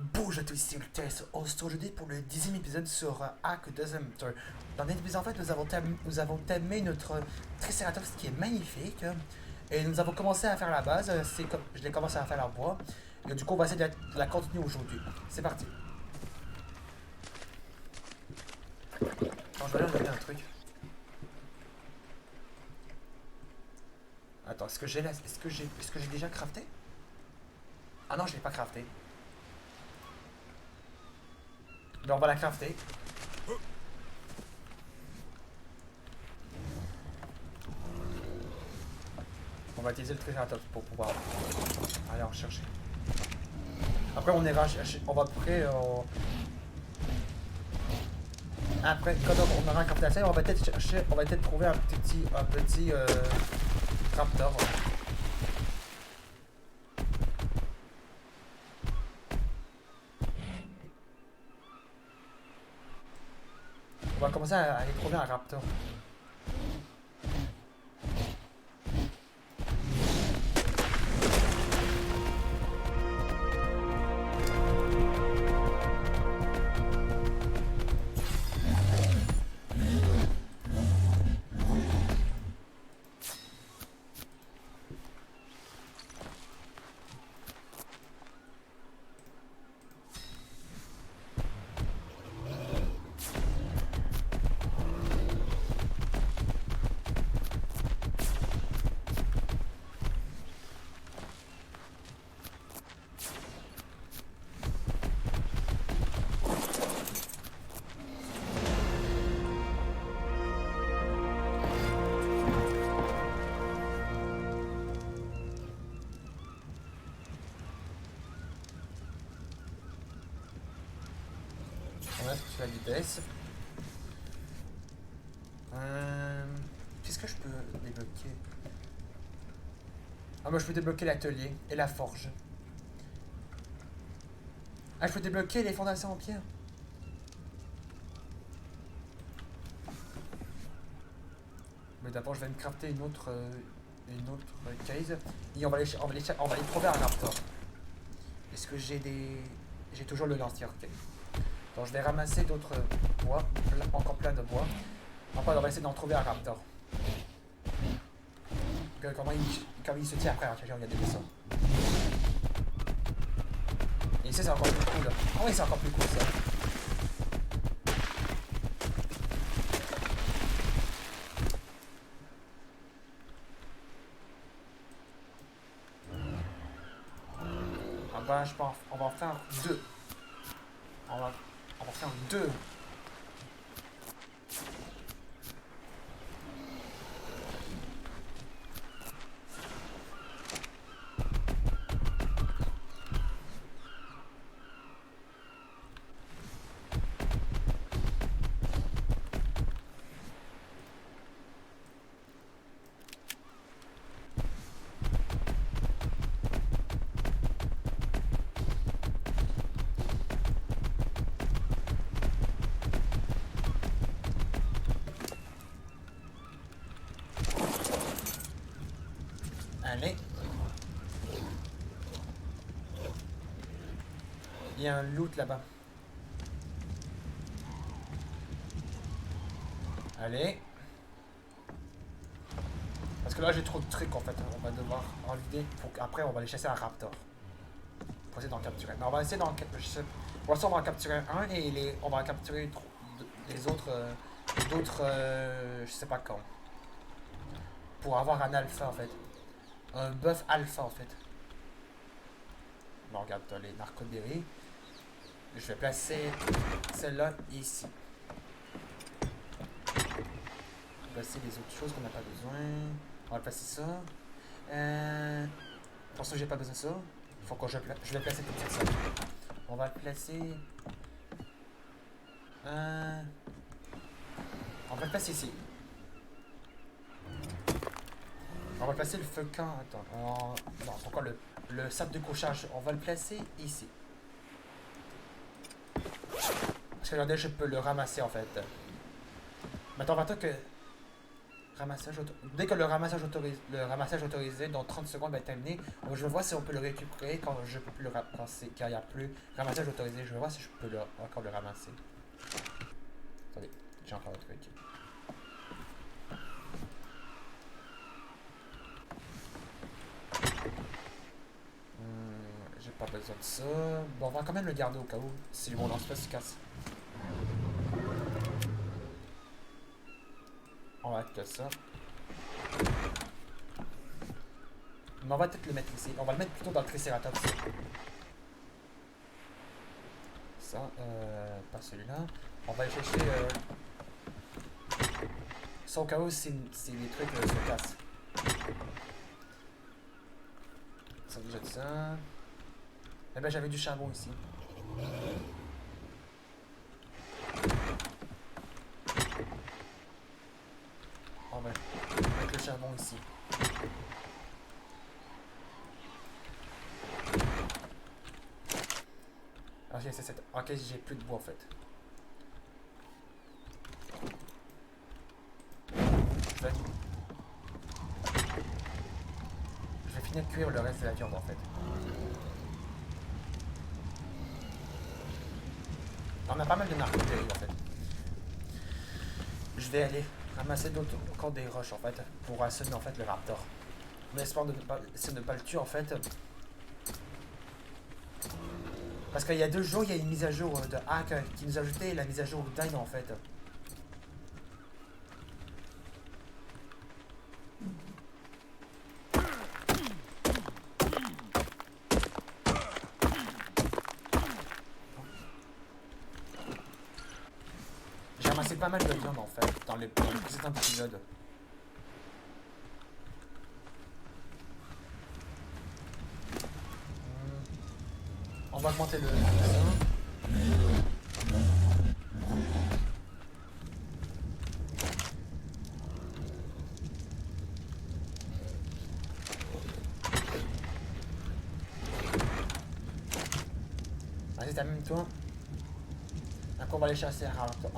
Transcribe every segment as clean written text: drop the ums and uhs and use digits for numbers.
Bonjour à tous, ici Ultès. Aujourd'hui pour le 10e épisode sur Ark Dozenmeter. Dans cet épisode, en fait, nous avons tamé notre Triceratops qui est magnifique. Et nous avons commencé à faire la base. Je l'ai commencé à faire en bois. Et du coup, on va essayer de la continuer aujourd'hui. C'est parti. Attends, je vais aller noter un truc. Attends, est-ce que j'ai déjà crafté? Ah non, je l'ai pas crafté. Mais on va la crafter. On va utiliser le Triceratops pour pouvoir aller en chercher. Après, on va après, quand on aura un craftation, on va peut-être trouver un petit raptor. On va commencer à aller trouver un raptor. On va sur la vitesse. Qu'est-ce que je peux débloquer? Ah, moi je peux débloquer l'atelier et la forge. Ah, je peux débloquer les fondations en pierre. Mais d'abord, je vais me crafter une autre case. Et on va aller trouver un raptor. Est-ce que j'ai toujours le lance-pierre? Ok. Donc, je vais ramasser d'autres bois, encore plein de bois. Après, on va essayer d'en trouver un raptor. Comment il se tient après, regardez ça. Et ici, c'est encore plus cool. Ah oui, c'est encore plus cool ça. Ah bah, on va en faire deux. On va faire deux. Allez. Il y a un loot là-bas. Allez. Parce que là, j'ai trop de trucs en fait. On va devoir enlever. Après, on va aller chasser un raptor. Pour essayer d'en capturer. Mais on va essayer d'en capturer. Pour l'instant, on va en capturer un et on va capturer les autres. D'autres. Je sais pas quand. Pour avoir un alpha en fait. Un bœuf alpha en fait. Bon, regarde, t'as les narcoberries. Je vais placer celle-là ici. Placer les autres choses qu'on n'a pas besoin. On va placer ça. Pour ça, j'ai pas besoin de ça. Faut que je vais placer tout ça. On va le placer. On va le placer ici. On va placer le feu camp. Attends. Non, pourquoi le sac de couchage? On va le placer ici. Parce que regardez, je peux le ramasser en fait. Maintenant, on va que Dès que le ramassage autorisé, dans 30 secondes, va être terminé, je vais voir si on peut le récupérer quand je peux plus quand il n'y a plus ramassage autorisé. Je vais voir si je peux encore le ramasser. Attendez, j'ai encore un truc. J'ai pas besoin de ça. Bon, on va quand même le garder au cas où, si mon lance-flamme se casse. On va que ça. Mais on va peut-être le mettre ici. On va le mettre plutôt dans le Triceratops. Ça, pas celui-là. On va aller chercher... ça au cas où si les trucs se cassent. Ça déjà de ça. Eh ben j'avais du charbon ici. On va mettre le charbon ici. Ok, c'est cette... Ok, j'ai plus de bois en fait. Je vais finir de cuire le reste de la viande en fait. On a pas mal de narcotéries en fait. Je vais aller ramasser encore des roches en fait pour assommer en fait le raptor. Mais espoir de ne pas le tuer en fait. Parce qu'il y a 2 jours, il y a une mise à jour de hack qui nous a ajouté la mise à jour Dine en fait. J'ai ramassé pas mal de viande en fait dans les précédents épisodes. On va augmenter le... Vas-y, termine-toi. Donc on va aller chasser un raptor.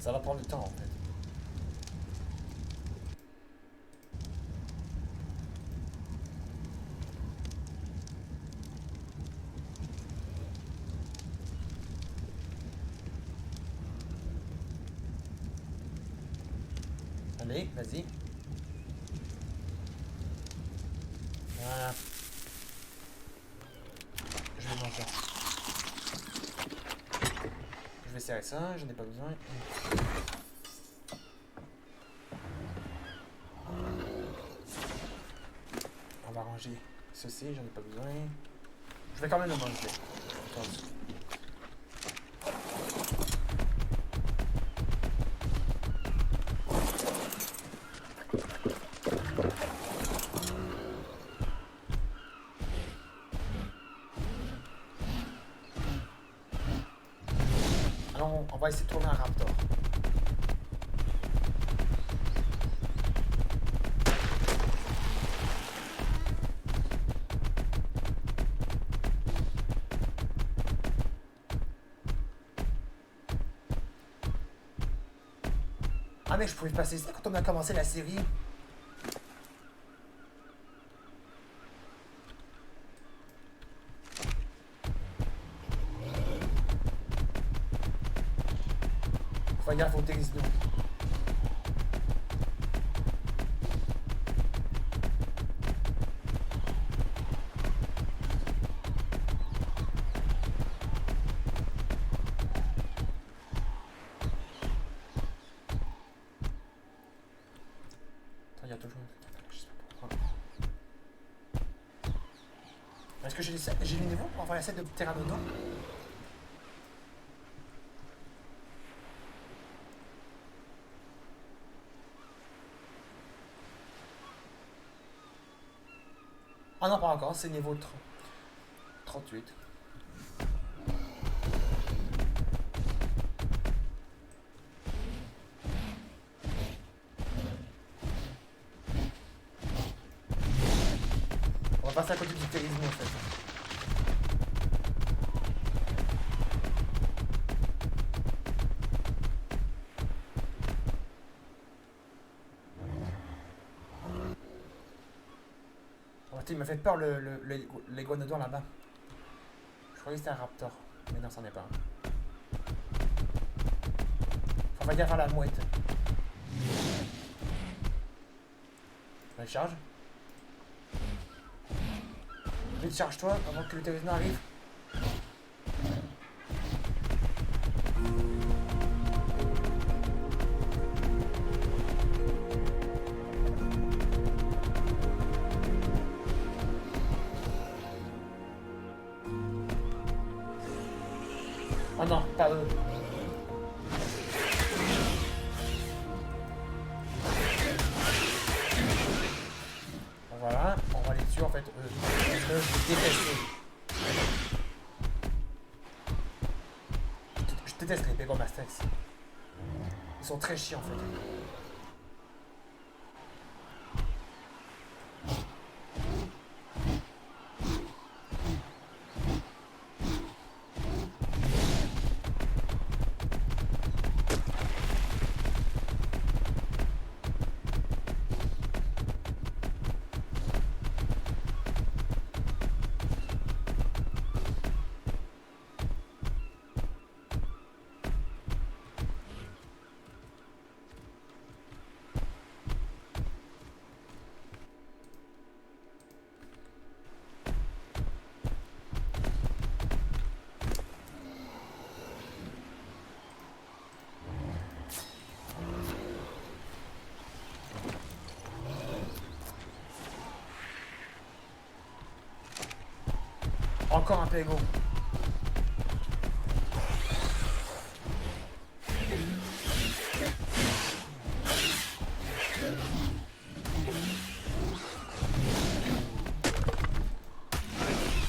Ça va prendre du temps en fait. Allez, vas-y. Voilà. Je vais manger. Je vais serrer ça, j'en ai pas besoin. On va ranger ceci, j'en ai pas besoin. Je vais quand même le manger. Alors on va essayer de trouver un raptor. Ah mais je pouvais passer ça quand on a commencé la série. Faut gaffe au télévision. Il y a toujours... Je sais pas pourquoi. Est-ce que j'ai les niveaux pour avoir la set de Pteranodon? Ah non, pas encore, c'est niveau 38. On va passer à côté du télévision en fait. Attends, il m'a fait peur l'iguanodon là-bas. Je croyais que c'était un raptor. Mais non, c'en est pas un. Faut faire gaffe à la mouette. Elle charge. Vite, charge-toi avant que le terrorisme arrive. Oh non, pas eux. Voilà, on va les tuer en fait. Je déteste eux. Je déteste les Pégomastex. Ils sont très chiants en fait. Encore un pégo.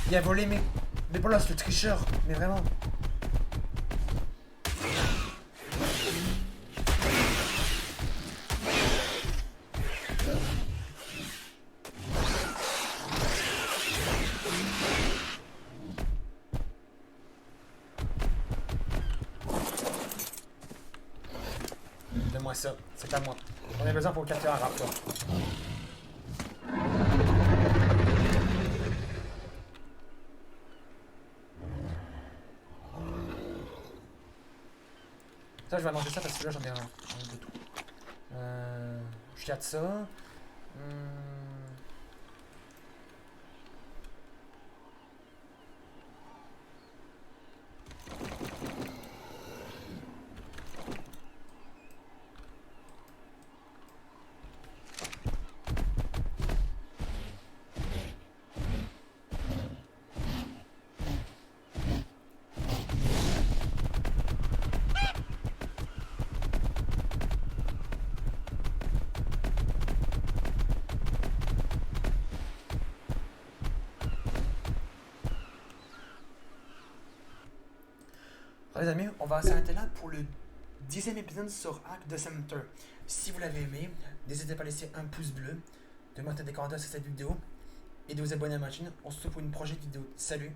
Il a volé mes bolos, le tricheur. Mais vraiment. Donne-moi ça, c'est à moi. On a besoin pour capturer un raptor. Ça, je vais manger ça parce que là, j'en ai un de tout. Je garde ça. Alors, les amis, on va s'arrêter là pour le 10e épisode sur Ark the Center. Si vous l'avez aimé, n'hésitez pas à laisser un pouce bleu, de mettre des commentaires sur cette vidéo et de vous abonner à ma chaîne. On se retrouve pour une prochaine vidéo. Salut!